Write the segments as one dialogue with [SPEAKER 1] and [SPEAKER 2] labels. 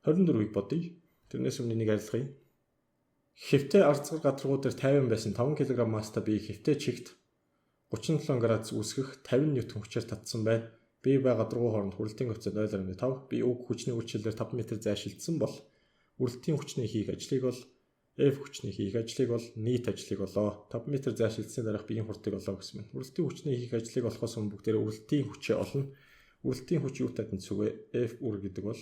[SPEAKER 1] 24-ийг бодъё. Тэрнээс өмнө энийг арилгая. Хэвтээ арцгар гадаргуу дээр 50 байсан 5 кг масстай бие хэвтээ чигт 37 градус үүсгэх 50 ньютон хүчээр татсан байна. Бие ба гадаргуу хооронд хүрэлтийн коэффициент 0.5. Би уг хүчний үйлчлэлээр 5 м зайшилдсан бол үрэлтийн хүчний хийх ажлыг бол F хүчний хийх ажлыг бол нийт ажлыг болоо. 5 м зайшилдсны дараах биеийн хурдыг олоо гэсэн мэт. Үрэлтийн хүчний хийх ажлыг олохоос өмнө бүгдээрээ үрэлтийн хүчээ олно. Үрэлтийн хүч юутай тэнцвэ? F үр гэдэг бол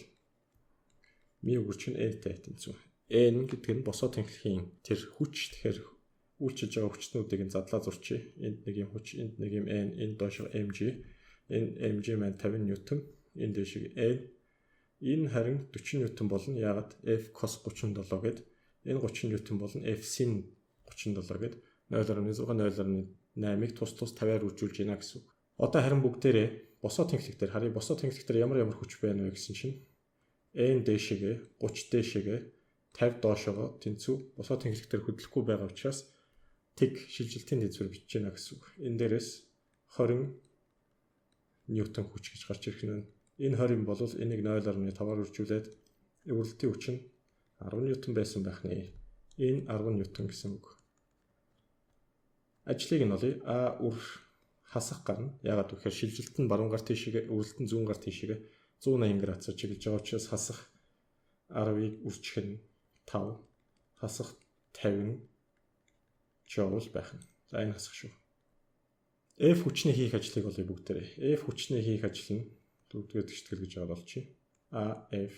[SPEAKER 1] μ үрч нь N-тэй тэнцвэ. N гэдэг нь босоо тэнхлэхийн тэр хүч. Тэгэхээр үйлчилж байгаа хүчнүүдийг нь задлаа зурчие. Энд нэг юм хүч, энд нэг юм N, энд доошоо mg. Энэ mg маань 50 ньютон, энэ дэшиг N. Энэ харин 40 ньютон болно. Яагаад? F cos 37 гэдэг. Энэ 30 ньютон болно. F sin 37 гэдэг. 0.6 0.8-ыг тус 50-аар үржүүлж байна гэсэн үг. Одоо харин бүгдээрээ босоо тэнхлэг дээр харъя. Босоо тэнхлэг дээр ямар хүч байна вэ гэсэн чинь N дэшигээ 30 дэшигээ 50 доошоо тэнцүү. Босоо тэнхлэг дээр хөдлөхгүй байгаа учраас тэг шилжилтийн тэнцвэр бичиж байна гэсэн үг. Энэ дээрээс 20 ньютон хүч гэж гарч ирэх нь. Энэ 20 бол энийг 0.5-аар үржүүлээд үрэлтийн хүч нь 10 ньютон байсан байх нэ. Энэ 10 ньютон гэсэн үг. Ажлыг нь олъё. А үр хасах гарна. Яагаад вэ гэхээр шилжилт нь баруун гар тийшээ, үрэлт нь зүүн гар тийшээ 180 градусаар чиглэж байгаа учраас хасах 10-ыг үржих нь 5, хасах 50 joule байх нь. За энэ хасах шүү. F хүчний хийх ажлыг олъё бүгдээрээ. F хүчний хийх ажил нь дөрөвдүгээр тэгштгэл гэж ойлгуулчих. А F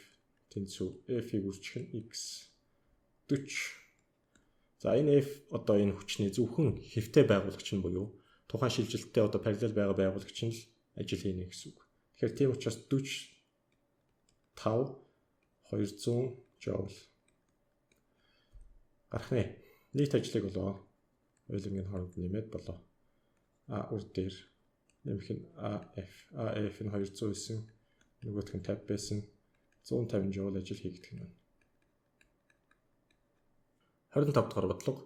[SPEAKER 1] тэнцүү F-ийг үржих нь X 40. За энэ F одоо энэ хүчний зөвхөн хэвтээ байгуулагч нь буюу тухайн шилжилттэй одоо параллел байгаа байгуулагч нь л ажил хийнэ гэсэн үг. Тэгэхээр тийм учраас 45 200 joule гарах нэ. Нийт ажлыг болоо ойлонгийн хооронд нэмээд болоо. А үр дээр нэмэх нь AF нь 200 байсан. Нөгөөх нь 50 байсан. 150 joule ажил хийгдэх нь. 25 дахь бодлого.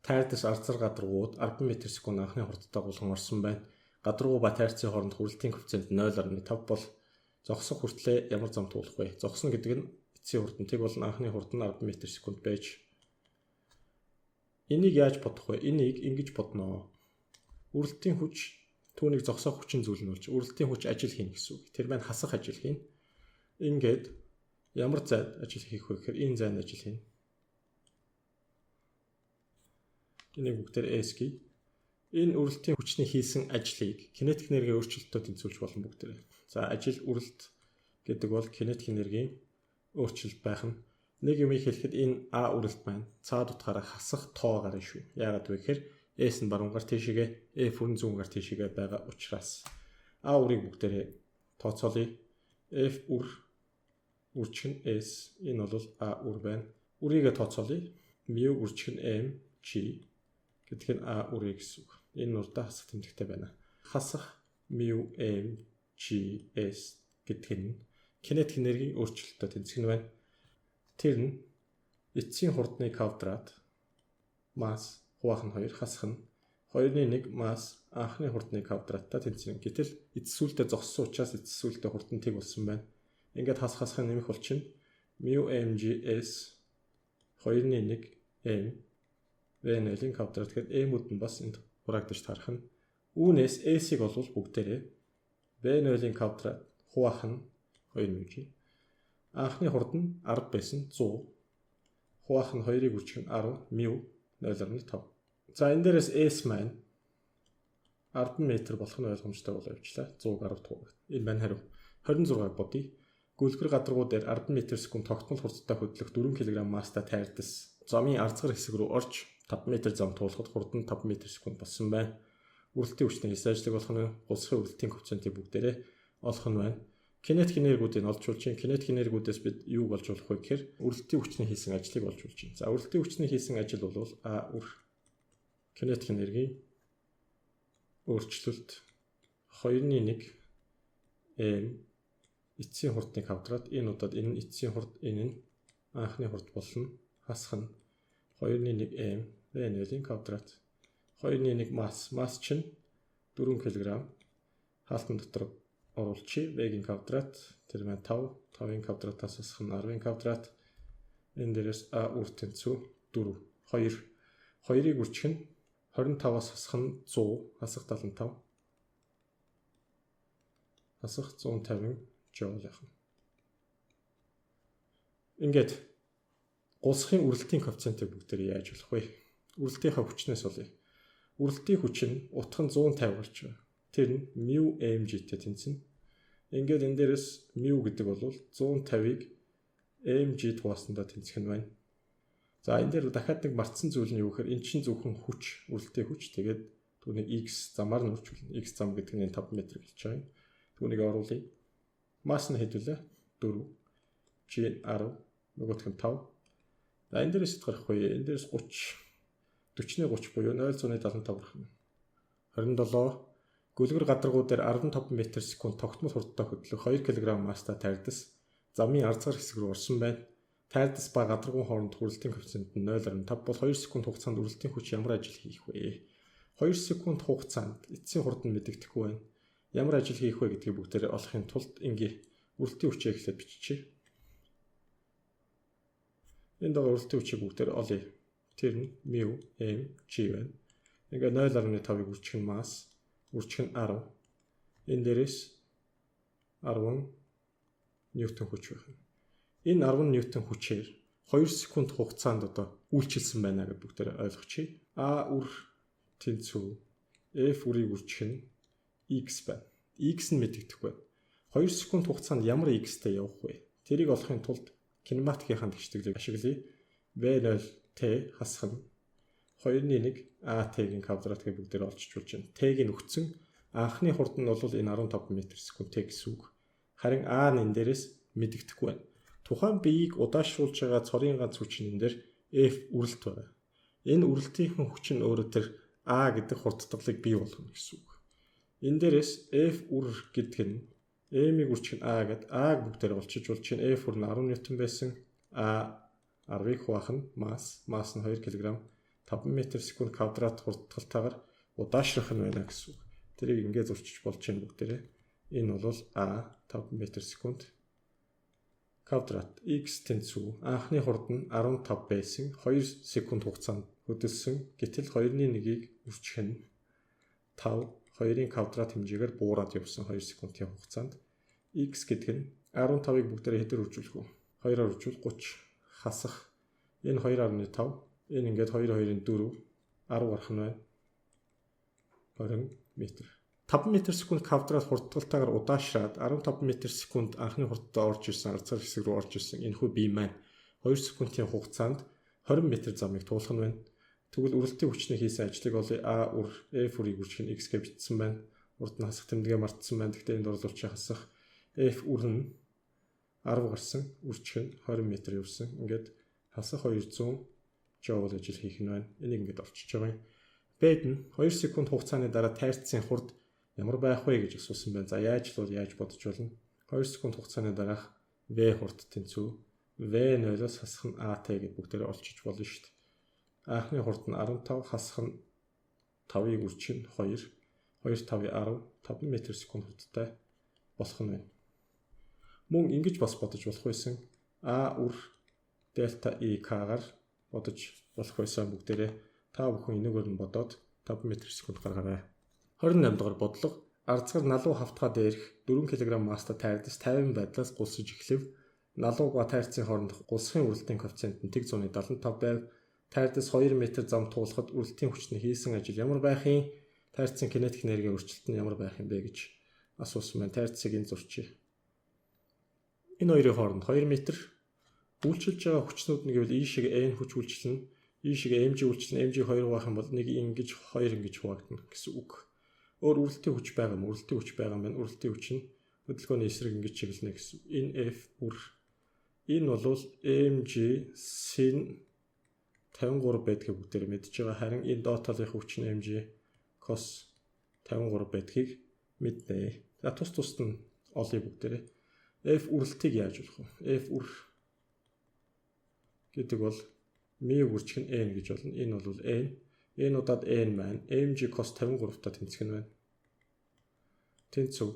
[SPEAKER 1] Тайрдас арцар гадаргууд 10 м/сек анхны хурдтай гулган орсон байна. Гадаргуу ба тайрцын хооронд хүрэлтийн коэффициент 0.5 бол зогсох хүртлээр ямар зам туулах вэ? Зогсно гэдэг нь эцсийн хурдтыг бол анхны хурд нь 10 м/сек байж. Энийг яаж бодох вэ? Энийг ингэж бодноо. Үрэлтийн хүч түүнийг зогсоох хүчин зүйлнүүлж үрэлтийн хүч ажил хийнэ гэсэн үг. Тэр маань хасах ажил хийнэ. Ингээд ямар зайд ажил хийх вэ гэхээр энэ зайд ажил хийнэ. Энийг бүгдээр S гэх. Энэ үрэлтийн хүчний хийсэн ажлыг кинетик энергийн өөрчлөлтөд тэнцвүүлж болно бүгдээр. За ажил үрэлт гэдэг бол кинетик энергийн өөрчлөлт байх нь. Нэг юм хэлэхэд энэ А үрэлт маань цаад утгаараа хасах тоо гарна шүү. Яагаад вэ гэхээр S нь баруун гар тийшээгээ F нь зүүн гар тийшээгээ байгаа учраас А үрийг бүгдээрээ тооцоолъё. F үр үрчгэн S энэ бол А үр байна. Үрийгээ тооцоолъё. Mu үрчгэн M G гэдэг нь А үрийг гэсэн үг. Энэ урдаа хасах тэмдэгтэй байна. Хасах mu m g s гэдэг нь кинетик энергийн өөрчлөлтөд тэнцэх нь байна. Тэр нь эцсийн хурдны квадрат масс хуваах нь 2 хасах нь 2-1 масс анхны хурдны квадраттай тэнцэнэ. Гэтэл эцсүүлдээ зогссон учраас эцсүүлдээ хурд нь тэг болсон байна. Ингээд хасахын нэмэх болчихно. mu m g s 2-1 m V0-ийн квадрат гэхэд m-үүд нь бас энд хураагдаж тарах нь. Үүнээс S-ийг бол бүгдээрээ V0-ийн квадрат хуваах нь 2 μg. Анхны хурд нь 10 байсан 100. Хуваах нь 2-ыг үржих нь 10 μ 0.5. За энэ дээрээс S маань 10 м болох нь ойлгомжтой болоо явчлаа. 110 туг. Энэ маань хариу. 26-г бодъё. Гүлгэр гадаргуу дээр 10 м/сек тогтмол хурдтай хөдлөх 4 кг масстай тайрдас замын арцгар хэсэг рүү орж 5 м зам туулахад хурд нь 5 м/сек болсон байна. Үрэлтийн хүчний хэсэг ажлыг олох нь гулсхын үрэлтийн коэффициентийг бүгдээрээ олох нь байна. Кинетик энергиудыг олж чинь кинетик энергиудээс бид юу болж болох вэ гэхээр үрэлтийн хүчний хийсэн ажлыг олж чинь. За үрэлтийн хүчний хийсэн ажил бол А үр кинетик энергийн өөрчлөлт 2-1 m эцсийн хурдны квадрат энэ удаад энэ нь эцсийн хурд энэ нь анхны хурд болно. Хасах нь 2-1 m V0-ийн квадрат 2-1 масс чинь 4 кг хаалтан дотор оруулчих. V-ийн квадрат тэр маань 5, 5-ын квадратаас хасах нь 10-ын квадрат. Энэ дээрээс A үр тэнцүү 4, 2. 2-ыг үржих нь 25-аас хасах нь 100, хасах 75. Хасах 150 joule яах нь. Ингээд гулсхын үрэлтийн коэффициентийг бүгдээр яаж болох вэ? Үрэлтийнхаа хүчнээс олъё. Үрэлтийн хүч нь утга нь 150 гарч байгаа. Тэр нь μ mg-тэй тэнцэнэ. Ингээд энэ дээрээс μ гэдэг бол 150-ыг mg тугаасандаа тэнцэх нь байна. За энэ дээр дахиад нэг мартсан зүйл нь юу гэхээр эн чинь зөвхөн хүч, үрэлтийн хүч. Тэгээд түүнийг x замаар нь үржүүлнэ. X зам гэдэг нь 5 м гэлж байгаа юм. Түүнийг оруулъя. Масс нь хэдвүлээ? 4. G 10, нөгөөх нь 5. За энэ дээрээс гарах вэ? Энэ дээрээс 40-ны 30 буюу 0.75 гарах нь. 27 гөлгөр гадаргуу дээр 15 м/с тогтмол хурдтай хөдлөх 2 кг масстай тайрдас замын арцгар хэсэг рүү орсон байна. Тайрдас ба гадаргуун хооронд хүрэлтийн коэффициент нь 0.5 бол 2 секунд хугацаанд үрэлтийн хүч ямар ажил хийх вэ? 2 секунд хугацаанд эцсийн хурд нь мэдэгдэхгүй байна. Ямар ажил хийх вэ гэдгийг бүгдээр олохын тулд ингээ үрэлтийн хүчээ ихлээр биччихье. Энэ дагаа үрэлтийн хүчийг бүгдээр олъё. Тэр нь μ mg байна. Ингээ 0.5-ыг үржих нь масс, үржих нь 10. Энэ дээрээс 10 ньютон хүч байна. Энэ 10 ньютон хүчээр 2 секунд хугацаанд одоо үйлчилсэн байна гэж бүгдээр ойлгочихъя. A үр тэнцүү F үрийг үржих нь x байна. X нь мэдэгдэх байна. 2 секунд хугацаанд ямар x-тэй явах вэ? Тэрийг олохын тулд кинематикийн тэгшдэглийг ашиглая. V0t хасах нь 2-1 AT-ийн квадрат гэж бүгдээр олчжуулж байна. T-г нь өгцөн анхны хурд нь бол энэ 15 м/с T гэсэн үг. Харин A нь энэ дээрээс мэдэгдэхгүй байна. Тухайн биеийг удаашруулж байгаа цорын ганц хүч нь энэ дээр F үрэлт байна. Энэ үрэлтийн хүч нь өөрөө тэр A гэдэг хурдтгалыг бий болгоно гэсэн үг. Энэ дээрээс F үр гэдэг нь m-ийг үржих нь A гэдэг A-г бүгдээр олчжуулж байна. F үр нь 10 ньютон байсан. A 10-ыг хуваах нь масс нь 2 кг 5 м/с квадрат хурдтгалтайгаар удаашрах нь байна гэсэн үг. Тэрийг ингээд зурчиж болж байна бүгдээрээ. Энэ бол A 5 м/с квадрат x тэнцүү анхны хурд нь 15 байсан. 2 секунд хугацаанд хөдөлсөн. Гэтэл 2-1-ийг үржих нь 5 2-ын квадрат хэмжээгээр буураад явсан 2 секундын хугацаанд x гэдэг нь 15-ыг бүгдээрээ хэдээр үржүүлэх вэ? 2-оор үржүүл 30 хасах. Энэ 2.5. Энэ ингээд 2-2-ын 4 10 гарах нь байна. 20 м. 5 м/с квадрат хурдтгалтайгаар удаашраад 15 м/с анхны хурдтай орж ирсэн арцгар хэсэг рүү орж ирсэн энэхүү бие маань 2 секундын хугацаанд 20 м замыг туулах нь байна. Тэгвэл үрэлтийн хүчний хийсэн ажлыг олъё. A үр F үрийг үржих нь x гэж бичсэн байна. Урд нь хасах тэмдэгээ мартсан байна. Гэхдээ энд оруулж хасах F үр нь 10 гарсан, үржих нь 20 м явсан. Ингээд хасах 200 joule ажил хийх нь байна. Энийг ингээд олчиж байгаа юм. Бэд нь 2 секунд хугацааны дараа тайрцсан хурд ямар байх вэ гэж асуусан байна. За яаж бодож болно? 2 секунд хугацааны дараах V хурд тэнцүү V0-оос хасах нь AT гэж бүгдээр олчиж болно шүү дээ. Анхны хурд нь 15 хасах нь 5-ыг үржих нь 2 5-ыг 10 5 м/с хурдтай болох нь байна. Мөн ингэж бас бодож болох байсан. A үр дельта EK-гаар бодож болох байсан бүгдээрээ та бүхэн энэгээр нь бодоод 5 м/с гаргаарай. 28 дугаар бодлого арцгар налуу хавтгай дээрх 4 кг масстай тайрдас 50 байдлаас гулсаж эхлэв. Налууга тайрцын хооронд гулсхын үрэлтийн коэффициент нь 175 байв. Тайрдас 2 м зам туулахад үрэлтийн хүчний хийсэн ажил ямар байх юм? Тайрцын кинетик энергийн өөрчлөлт нь ямар байх юм бэ гэж асуусан байна. Тайрцыг энэ зурчие. Энэ хоёрын хооронд 2 м үйлчилж байгаа хүчнүүд нь гэвэл E шиг N хүч үйлчилнэ. E шиг mg үйлчилнэ. mg 2 хуваах юм бол нэг ингэж 2 ингэж хуваагдана гэсэн үг. Өөр үрэлтийн хүч байгаа юм. Үрэлтийн хүч байгаа юм байна. Үрэлтийн хүч нь хөдөлгөөний эсрэг ингэж чиглэнэ гэсэн. Энэ F үр. Энэ бол mg sin 53 байдгийг бүгдээр мэдж байгаа. Харин энэ доод талынх хүч нь mg cos 53 байдгийг мэднэ. За тус нь олъё бүгдээрээ. F үрэлтийг яаж болох вэ? F үр гэдэг бол μ үржих нь n гэж болно. Энэ бол n. Энэ удаад n маань mg cos 53-та тэнцэх нь байна. Тэнцүү.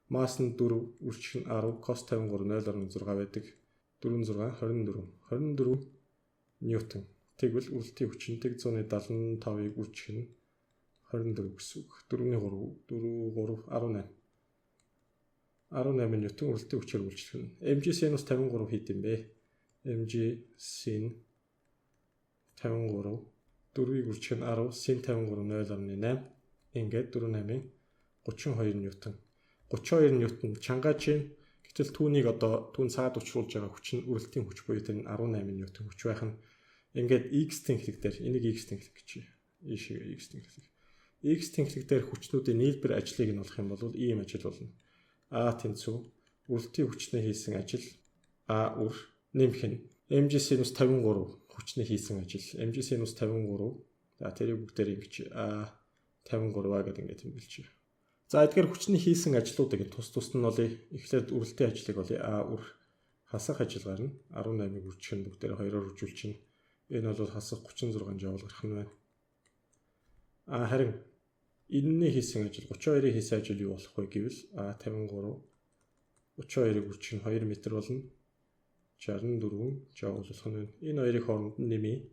[SPEAKER 1] масс нь 4, үржих нь 10, cos 53 0.6 байдаг. 4 6 24. 24 ньютон. Тэгвэл үрэлтийн хүчинтэй 175-ыг үржих нь 24 гэсэн үг. 4-ний 3 18. 18 ньютон үрэлтийн хүчээр үйлчлэх нь. mg sin 53 хэд юм бэ? mg sin 53 4-ийг үржих нь 10, sin 53 0.8. Ингээд 4-8-ын 32 ньютон. 32 ньютон чангаачийн гэтэл түүнийг одоо түүн цаад учруулж байгаа хүч нь үрэлтийн хүч буюу тэр нь 18 ньютон хүч байх нь ингээд x тэнхлэг дээр энийг x тэнхлэг гэж ийшээ x тэнхлэг. X тэнхлэг дээр хүчнүүдийн нийлбэр ажлыг нь олох юм бол ийм ажил болно. А тэнцүү үрэлтийн хүчнээ хийсэн ажил А үр нэмэх нь mg sinus 53 хүчнээ хийсэн ажил mg sinus 53 за тэрийг бүгдээр ингэж А 53 гэдэг ингээд тэмдэглэж байна. За эдгээр хүчний хийсэн ажлуудыг тус нь бол эхлээд үрэлтийн ажлыг бол А үр хасах ажиллагаар нь 18-ыг үржих нь бүгдээр 2-оор үржүүлж чинь. Энэ бол хасах 36 жоул гарах нь байна. А харин энэний хийсэн ажил 32-ийн хийсэн ажил юу болох вэ гэвэл А 53 32-ыг үржих нь 2 м болно. 64 жоул болох нь байна. Энэ хоёрын хооронд нэмий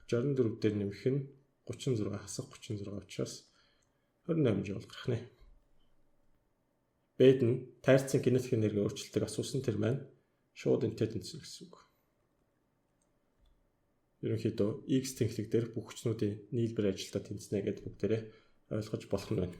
[SPEAKER 1] 64 дээр нэмэх нь 36 хасах 36 учраас 28 жоул гарах нэ. Бэд нь тайрцсан кинетик энерги өөрчлөлтийг асуусан тэр маань шууд энтэй тэнцсэн гэсэн үг. Ерөнхийдөө x тэнхлэг дээр бүх хүчнүүдийн нийлбэр ажилдаа тэнцэнэ гэдээ бүгдээрээ ойлгож болох нь байна.